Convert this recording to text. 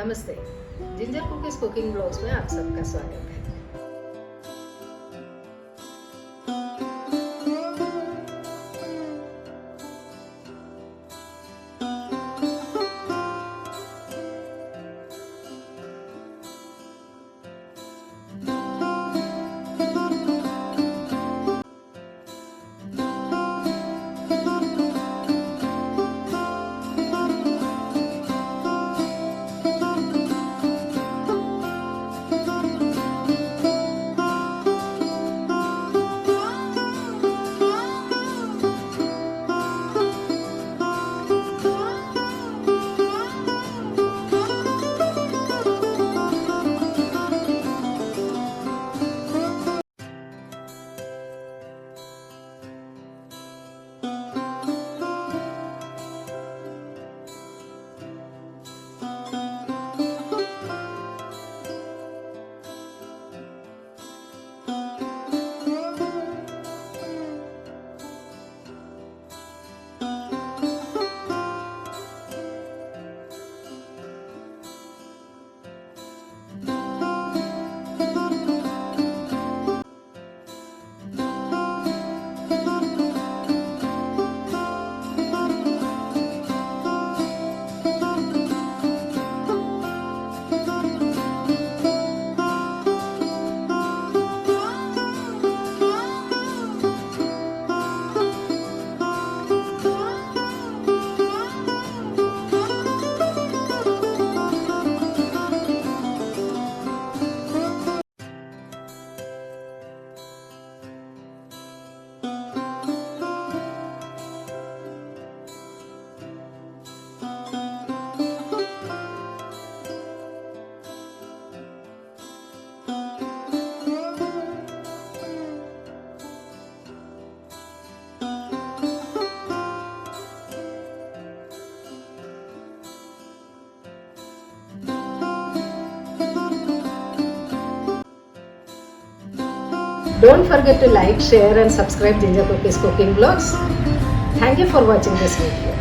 नमस्ते, ginger cookies cooking blogs में आप सबका स्वागत है। Don't forget to like, share and subscribe Ginger Cookies Cooking Vlogs. Thank you for watching this video.